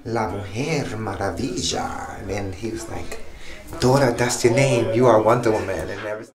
La Mujer Maravilla. And then he was like, Dora, that's your name. You are Wonder Woman. And everything.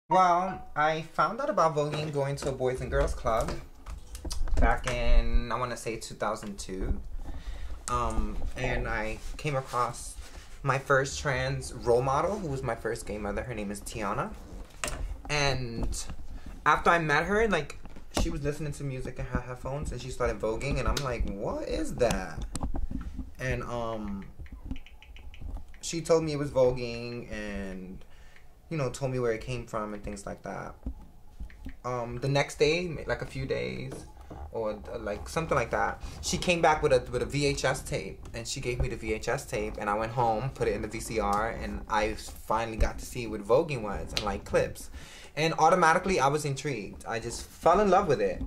Well, I found out about voguing going to a Boys and Girls Club back in, I want to say 2002. And I came across my first trans role model, who was my first gay mother. Her name is Tiana. And after I met her, like, she was listening to music in her headphones and she started voguing, and I'm like, what is that? And she told me it was voguing and, you know, told me where it came from and things like that. The next day, like a few days, or like something like that, she came back with a VHS tape, and she gave me the VHS tape, and I went home, put it in the VCR, and I finally got to see what voguing was and like clips, and automatically I was intrigued. I just fell in love with it.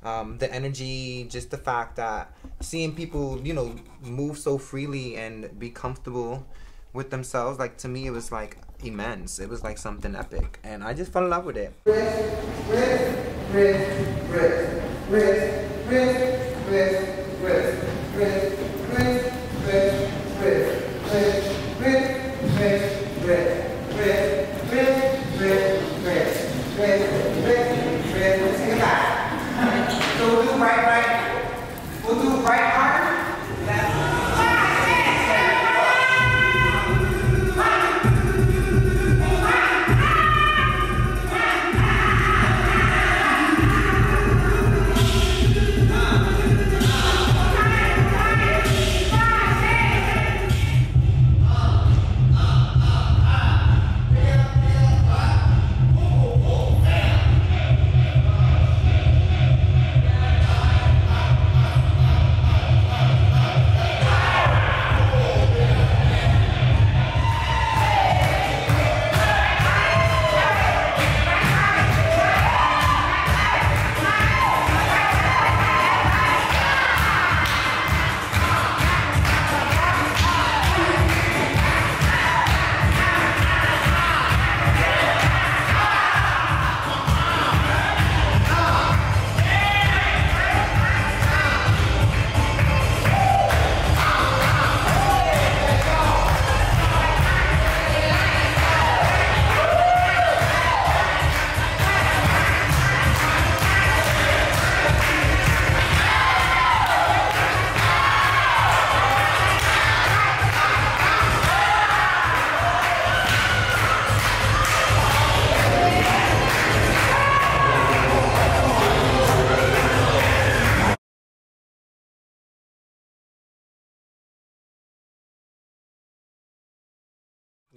The energy, just the fact that seeing people, you know, move so freely and be comfortable with themselves, like, to me it was like immense. It was like something epic, and I just fell in love with it. So we'll do right. We'll do right arm, left.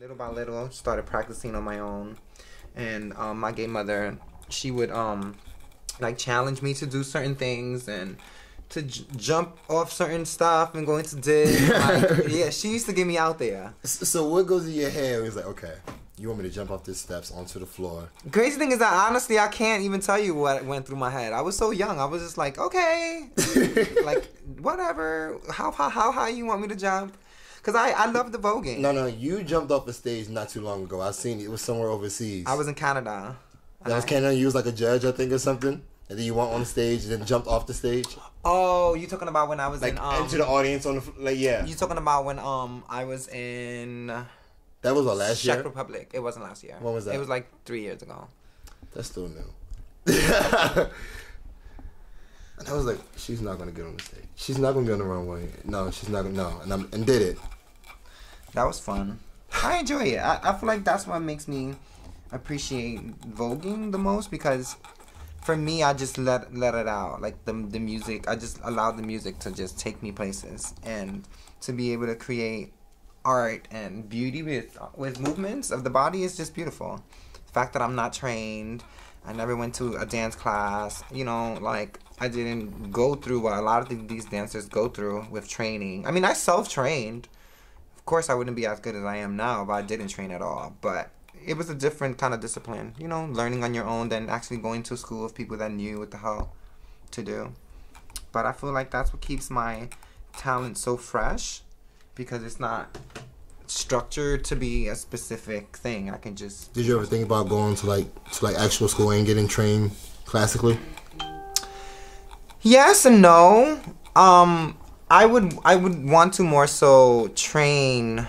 Little by little, started practicing on my own, and my gay mother, she would like challenge me to do certain things and to jump off certain stuff and go into dig. Like, yeah, she used to get me out there. So what goes in your head? It's like, okay, you want me to jump off these steps onto the floor? Crazy thing is that honestly, I can't even tell you what went through my head. I was so young. I was just like, okay, like whatever. How high you want me to jump? Because I love the voguing. No, you jumped off a stage not too long ago. I seen it. It was somewhere overseas. I was in Canada. That was Canada. You was like a judge, I think, or something. And then you went on the stage and then jumped off the stage. Oh, you talking about when I was like in into the audience on the like yeah. You talking about when I was in. That was what, last year? Czech Republic. It wasn't last year. When was that? It was like 3 years ago. That's still new. And I was like, she's not gonna get on the stage. She's not gonna be on the runway. No, she's not gonna. No, and did it. That was fun. I enjoy it. I feel like that's what makes me appreciate voguing the most, because for me, I just let it out. Like the music, I just allow the music to just take me places, and to be able to create art and beauty with movements of the body is just beautiful. The fact that I'm not trained, I never went to a dance class, you know, like I didn't go through what a lot of these dancers go through with training. I mean, I self-trained. Of course, I wouldn't be as good as I am now if I didn't train at all, but it was a different kind of discipline, you know, learning on your own than actually going to a school of people that knew what the hell to do. But I feel like that's what keeps my talent so fresh, because it's not structured to be a specific thing. I can just... Did you ever think about going to like actual school and getting trained classically? Yes and no. I would want to more so train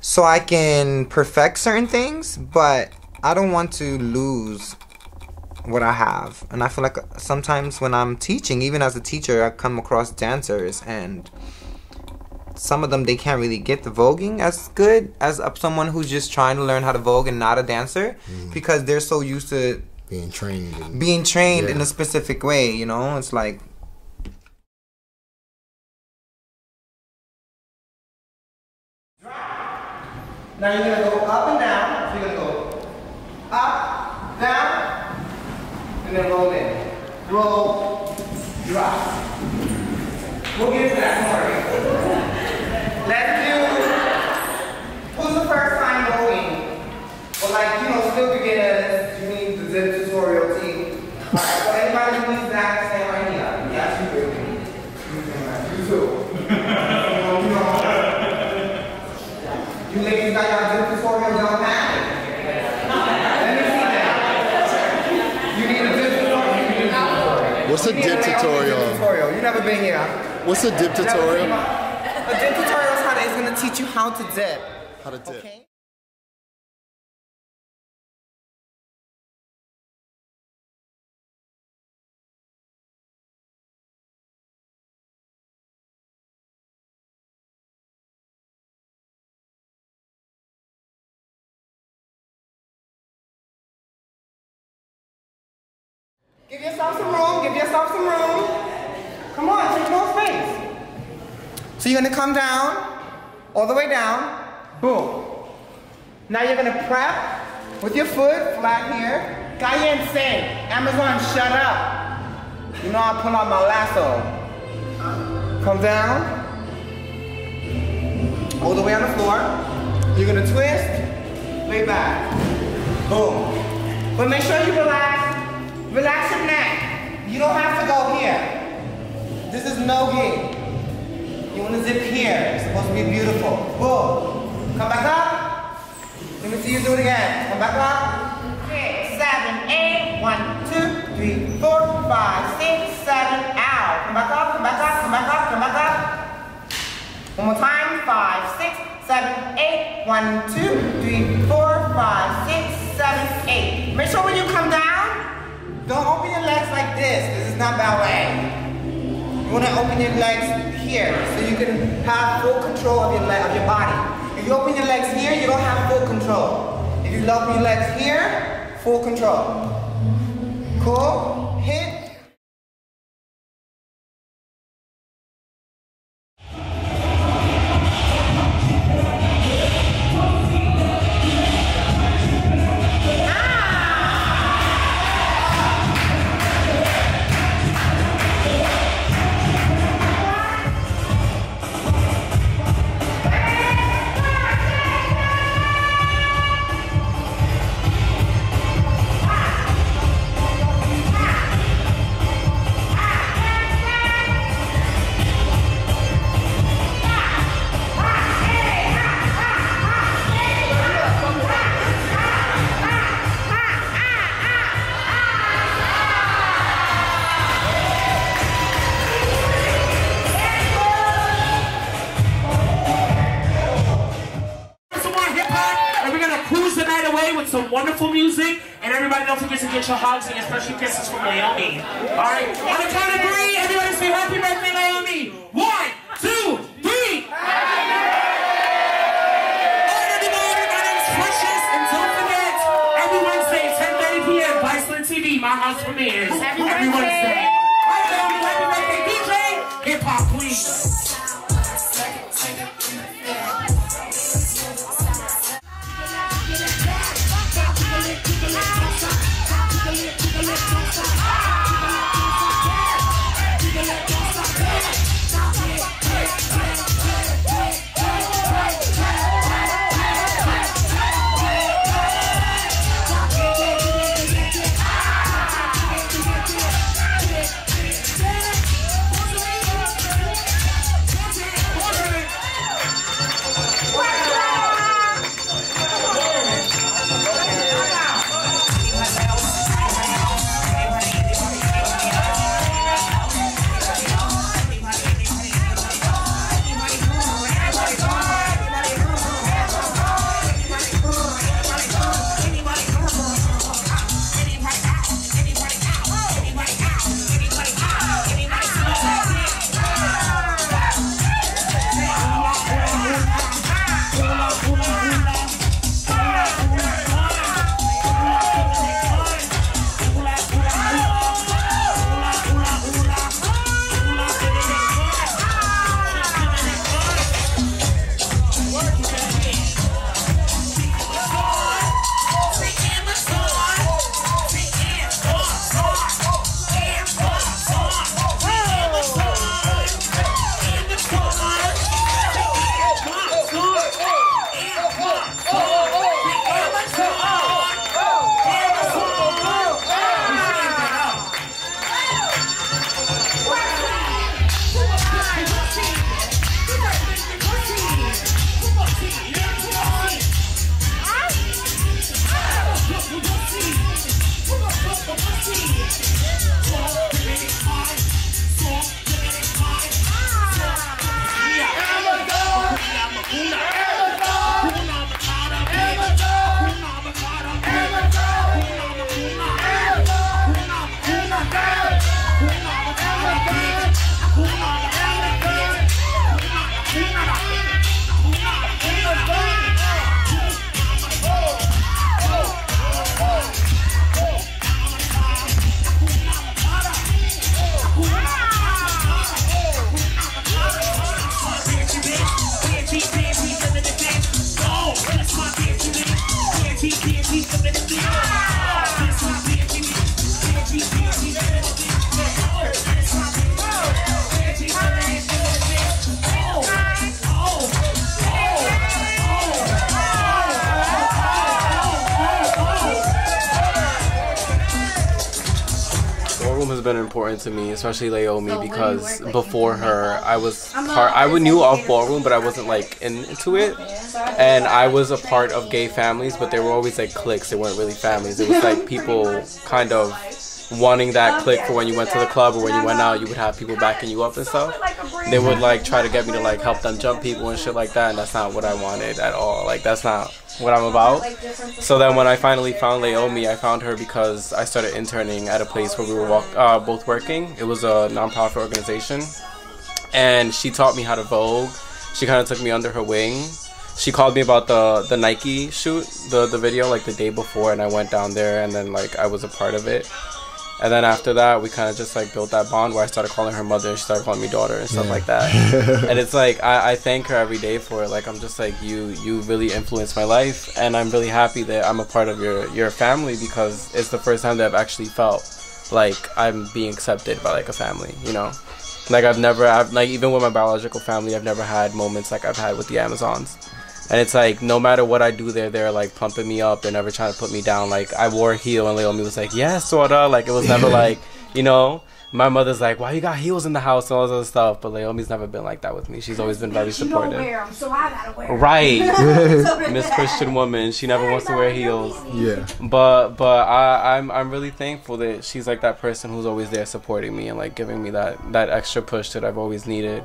so I can perfect certain things, but I don't want to lose what I have. And I feel like sometimes when I'm teaching, even as a teacher, I come across dancers, and some of them, they can't really get the voguing as good as someone who's just trying to learn how to vogue and not a dancer, because they're so used to being trained in a specific way, you know? It's like... Now you're going to go up and down. So you're going to go up, down, and then roll in. Roll, drop. We'll get to that, don't worry. Let's do, who's the first time voguing? Or like, you know, still beginners, you need the zip tutorial team. Alright, so anybody who needs that, stand right here. Yes, you do. You too. You ladies got your zip tutorial down pat? Let me see that. You need a zip tutorial. What's a dip tutorial? You never been here. What's a dip tutorial? A dip tutorial is it's going to teach you how to dip. How to dip. Okay? Give yourself some room, give yourself some room. Come on, take more space. So you're gonna come down, all the way down, boom. Now you're gonna prep with your foot flat here. Cayenne sing, Amazon shut up. You know I pull out my lasso. Come down, all the way on the floor. You're gonna twist, lay back, boom. But make sure you relax. Relax your neck. You don't have to go here. This is no gig. You want to zip here. It's supposed to be beautiful. Boom. Come back up. Let me see you do it again. Come back up. 6, 7, 8. 1, 2, 3, 4, 5, 6, 7. Out. Come back up. Come back up. Come back up. Come back up. One more time. 5, 6, 7, 8. 1, 2, 3, 4, 5, 6, 7, 8. Make sure when you come down, don't open your legs like this. This is not ballet. You want to open your legs here so you can have full control of your body. If you open your legs here, you don't have full control. If you open your legs here, full control. Cool? Hit. Some wonderful music, and everybody don't forget to get your hugs and your special kisses from Leiomy. Alright, on the count of 3, everybody say happy birthday, Leiomy. 1, 2, 3. Happy birthday! Has been important to me, especially Leiomy, because before her, I knew of ballroom, but I wasn't like into it, and I was a part of gay families, but they were always like cliques. They weren't really families. It was like people kind of wanting that clique for when you went to the club, or when you went out, you would have people backing you up and stuff. They would like try to get me to like help them jump people and shit like that, and that's not what I wanted at all. Like, that's not what I'm about. So then when I finally found Leiomy, I found her because I started interning at a place where we were both working. It was a non-profit organization, and she taught me how to Vogue. She kind of took me under her wing. She called me about the Nike shoot, the video, like the day before, and I went down there, and then like I was a part of it. And then after that, we kind of just like built that bond where I started calling her mother and she started calling me daughter and stuff like that. And it's like, I thank her every day for it. Like, I'm just like, you really influenced my life, and I'm really happy that I'm a part of your family, because it's the first time that I've actually felt like I'm being accepted by like a family, you know? Like, I've like, even with my biological family, I've never had moments like I've had with the Amazons. And it's like, no matter what I do there, they're like pumping me up. They're never trying to put me down. Like, I wore a heel and Leiomy was like, yeah, sorta. Like, it was never like, you know, my mother's like, why you got heels in the house and all this other stuff. But Leiomy's never been like that with me. She's always been very supportive. She don't wear them, so I gotta wear them. Right. Miss Christian woman. She never wants to wear heels. Yeah. But I'm really thankful that she's like that person who's always there supporting me and like giving me that extra push that I've always needed.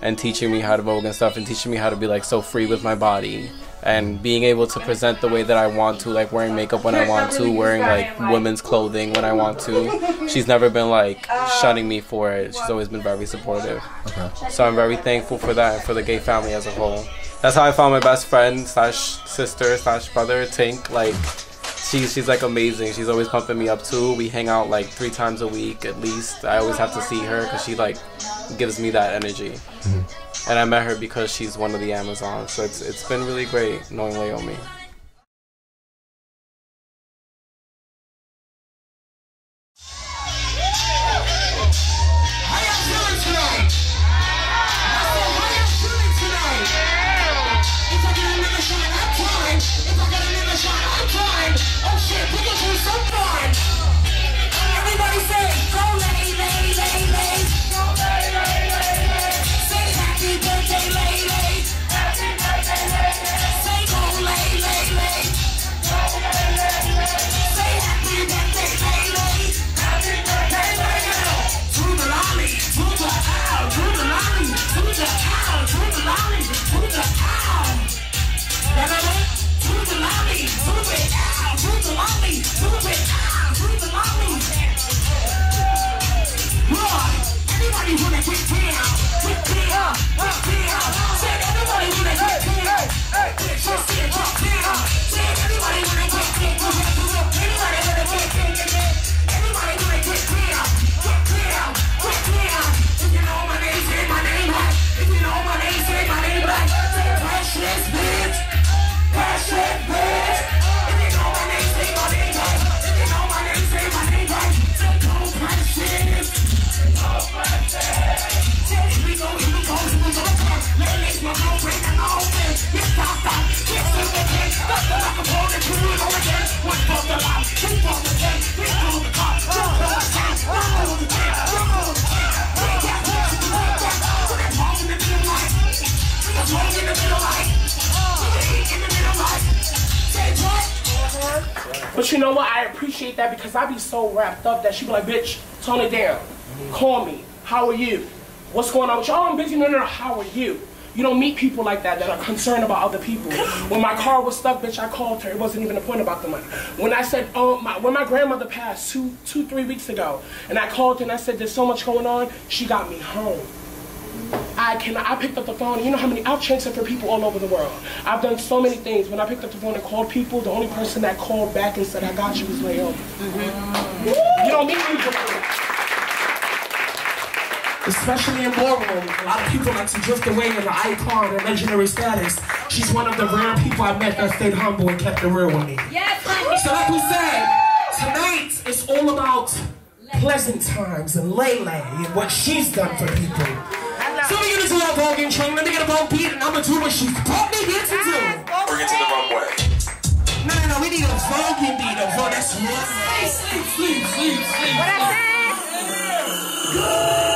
And teaching me how to Vogue and stuff, and teaching me how to be like so free with my body, and being able to present the way that I want to, like wearing makeup when I want to, wearing like women's clothing when I want to. She's never been like shunning me for it. She's always been very supportive. So I'm very thankful for that, and for the gay family as a whole. That's how I found my best friend / sister / brother, Tink. Like, she's like amazing. She's always pumping me up too. We hang out like 3 times a week at least. I always have to see her because she like gives me that energy. And I met her because she's one of the Amazons. So it's been really great knowing Leiomy. But you know what? I appreciate that because I be so wrapped up that she be like, bitch, tone it down. Call me. How are you? What's going on with you? Oh, I'm busy. No, how are you? You don't meet people like that are concerned about other people. When my car was stuck, bitch, I called her. It wasn't even a point about the money. When I said, when my grandmother passed 3 weeks ago, and I called her and I said, there's so much going on, she got me home. I picked up the phone, and you know how many, I've changed it for people all over the world. I've done so many things. When I picked up the phone and called people, the only person that called back and said, I got you was Leiomy. You don't meet people like that. Especially in ballroom, a lot of people like to drift away in the icon and legendary status. She's one of the rare people I met that stayed humble and kept it real with me. Yes, honey. So like we said, tonight is all about pleasant times and Lele and what she's done for people. So we're gonna do our Vogue intro. Let me get a Vogue beat and I'm gonna do what she's brought me here to do. Bring it to the runway. No, we need a Vogue beat. A Vogue, that's right. Sleep. What I said? Good.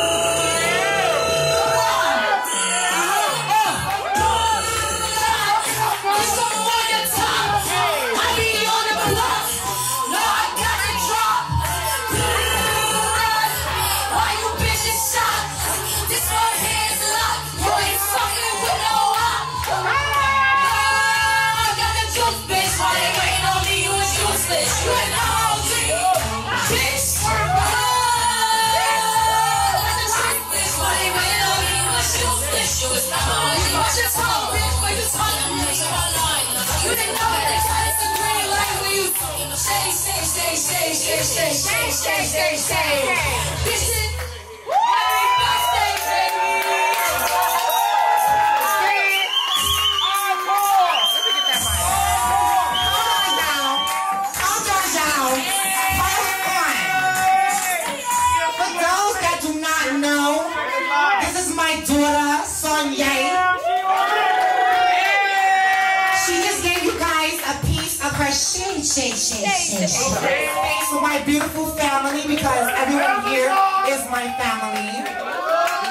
Thanks to my beautiful family because everyone here is my family.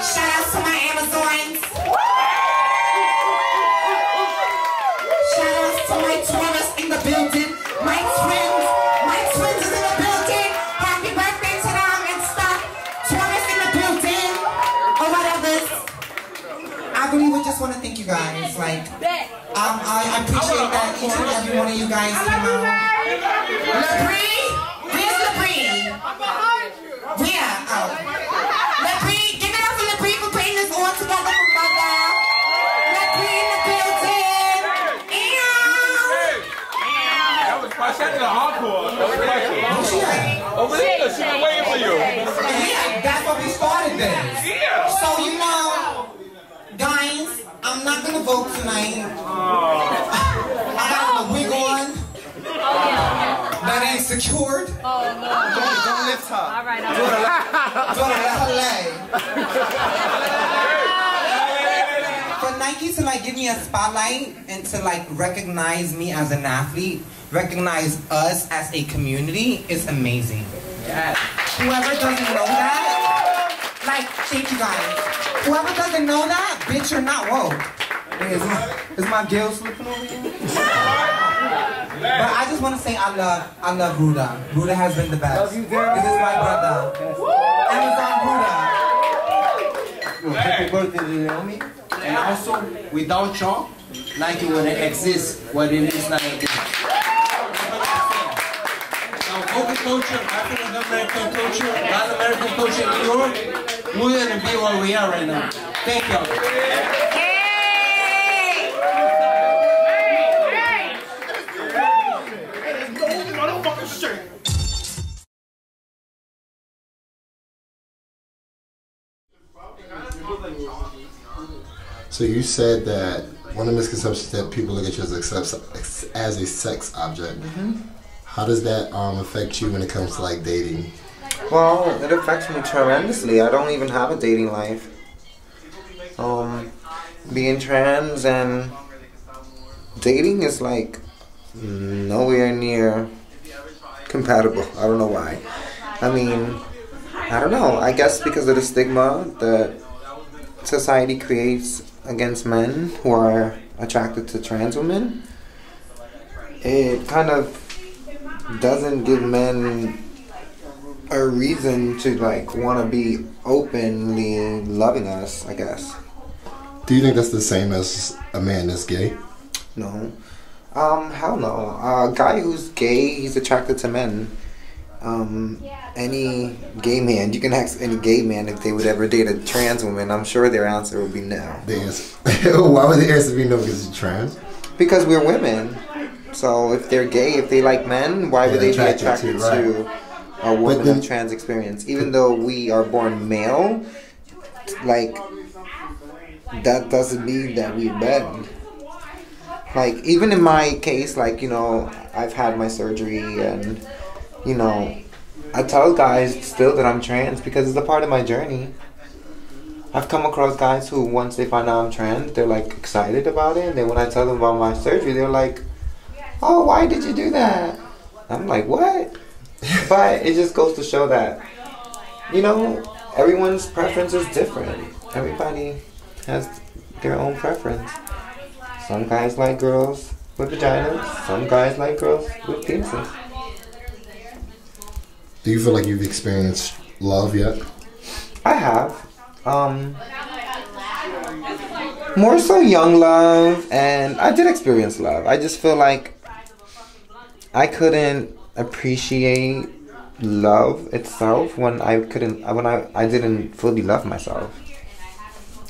Shout out to my Amazons. Shout out to my tourists in the building. My twins is in the building. Happy birthday to them and stuff. Tourists in the building or whatever. I really would just want to thank you guys. Like, I appreciate that each and every one of you guys came out. Lebree? Where's Lebree? Where? Oh. Lebree, give it up for Lebree for putting this all together for Mother. Lebree in the building. That was She's been waiting for you. Yeah, that's what we started then. Yeah. So, you know, guys, I'm not gonna vote tonight. I got the wig on. That ain't secured. Don't lift her. All right. Don't let her lay. For Nike to like give me a spotlight and to like recognize me as an athlete, recognize us as a community is amazing. Yes. Whoever doesn't know that, like, thank you guys. Whoever doesn't know that, bitch, you're not woke. Is my girl slipping over here? But I just want to say I love Ruda. Ruda has been the best. Love you, girl. This is my brother. Amazon Ruda. Happy birthday to Leiomy. And also, without y'all, Nike wouldn't exist what it is now. Now, Vogue culture, African American culture, Latin American culture in New York, we wouldn't be where we are right now. Thank y'all. So you said that one of the misconceptions that people look at you as a sex object. How does that affect you when it comes to like dating? Well, it affects me tremendously. I don't even have a dating life. Being trans and dating is like nowhere near compatible. I don't know why. I mean, I don't know. I guess because of the stigma that society creates against men who are attracted to trans women. It kind of doesn't give men a reason to like want to be openly loving us, I guess. Do you think that's the same as a man that's gay? No. Hell no. A guy who's gay, he's attracted to men. Any gay man, you can ask any gay man if they would ever date a trans woman, I'm sure their answer would be no. Why would the answer be no because you're trans? Because we're women. So if they're gay, if they like men, why would they be attracted to a woman of trans experience? Even though we are born male, like, that doesn't mean that we're men. Like, even in my case, like, you know, I've had my surgery and, you know, I tell guys still that I'm trans because it's a part of my journey. I've come across guys who, once they find out I'm trans, they're like excited about it. And then when I tell them about my surgery, they're like, oh, why did you do that? I'm like, what? But it just goes to show that, you know, everyone's preference is different. Everybody has their own preference. Some guys like girls with vaginas. Some guys like girls with penises. Do you feel like you've experienced love yet? I have. More so young love, and I did experience love. I just feel like I couldn't appreciate love itself when I didn't fully love myself.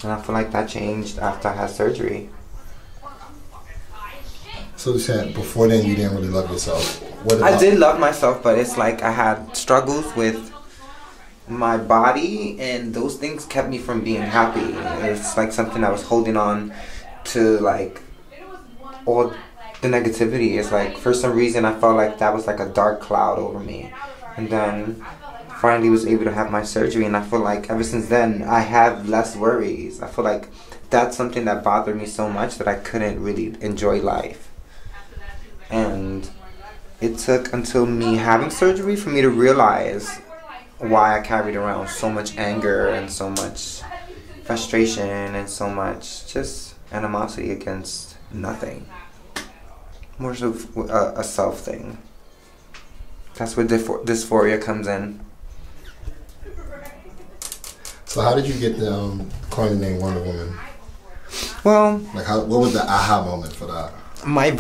And I feel like that changed after I had surgery. So you said before then you didn't really love yourself. I did love myself, but it's like I had struggles with my body, and those things kept me from being happy. It's like something I was holding on to, like all the negativity. It's like for some reason I felt like that was like a dark cloud over me, and then finally was able to have my surgery, and I feel like ever since then I have less worries. I feel like that's something that bothered me so much that I couldn't really enjoy life. And it took until me having surgery for me to realize why I carried around so much anger and so much frustration and so much just animosity against nothing. More so a self thing. That's where dysphoria comes in. So how did you get the coin the name Wonder Woman? Well, like what was the aha moment for that? My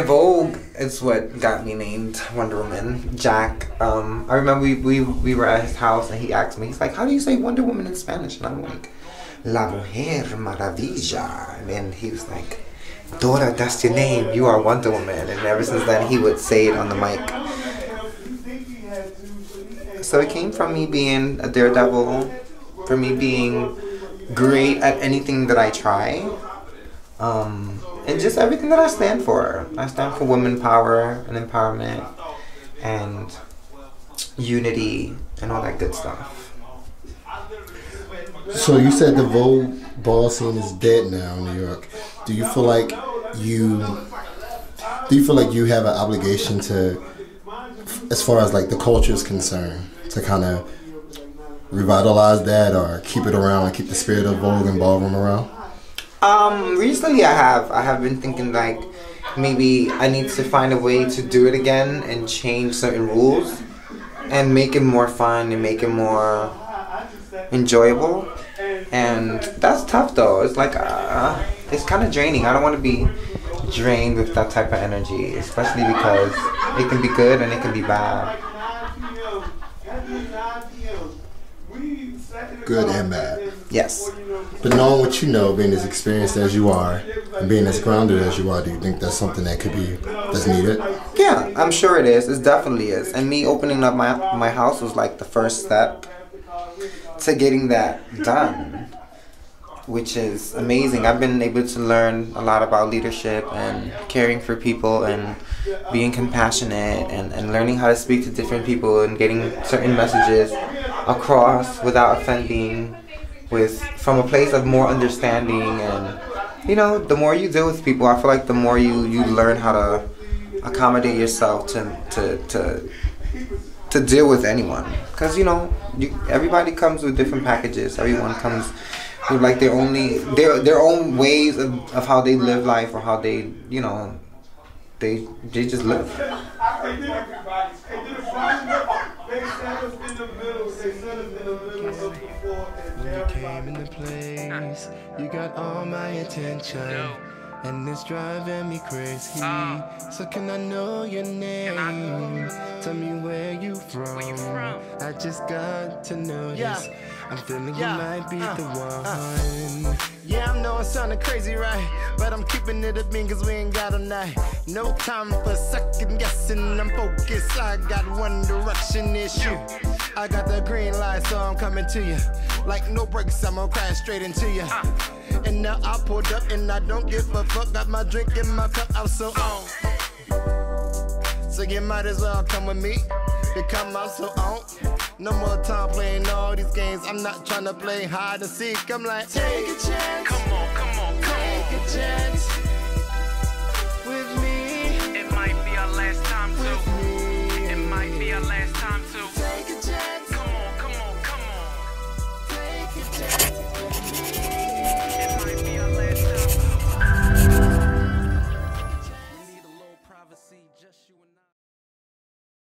Vogue is what got me named Wonder Woman. Jack, I remember we were at his house and he asked me, he's like, how do you say Wonder Woman in Spanish? And I'm like, La Mujer Maravilla. And then he was like, Dora, that's your name. You are Wonder Woman. And ever since then, he would say it on the mic. So it came from me being a daredevil, for me being great at anything that I try, and just everything that I stand for. I stand for women power and empowerment and unity and all that good stuff. So you said the Vogue ball scene is dead now in New York. Do you feel like you have an obligation to, as far as like the culture is concerned, to kind of revitalize that or keep it around and keep the spirit of Vogue and ballroom around? Recently I have been thinking like maybe I need to find a way to do it again and change certain rules and make it more fun and make it more enjoyable. And that's tough though. It's like it's kind of draining. I don't want to be drained with that type of energy, especially because it can be good and it can be bad. Good and bad. Yes. But knowing what you know, being as experienced as you are, and being as grounded as you are, do you think that's something that that's needed? Yeah, I'm sure it is. It definitely is. And me opening up my house was like the first step to getting that done, which is amazing. I've been able to learn a lot about leadership and caring for people and being compassionate and learning how to speak to different people and getting certain messages across without offending, from a place of more understanding. And the more you deal with people, I feel like the more you learn how to accommodate yourself to deal with anyone, because everybody comes with different packages. Everyone comes with like their own ways of how they live life, or how they they just live. When you came into place, you got all my attention, and it's driving me crazy. So can I know your name? Tell me where you from. I just got to know this. I'm feeling you might be the one. Yeah, I know I'm sounding crazy, right? But I'm keeping it a bean cause we ain't got a night. No time for second guessing, I'm focused. I got one direction, it's you. I got the green light, so I'm coming to you. Like no brakes, I'm gonna crash straight into you. And now I pulled up and I don't give a fuck. Got my drink in my cup, I'm so on. So you might as well come with me, because I'm so on. No more time playing all these games. I'm not trying to play hide and seek. I'm like, take a chance. Come on, take a chance with me. It might be our last time too. It might be our last time too.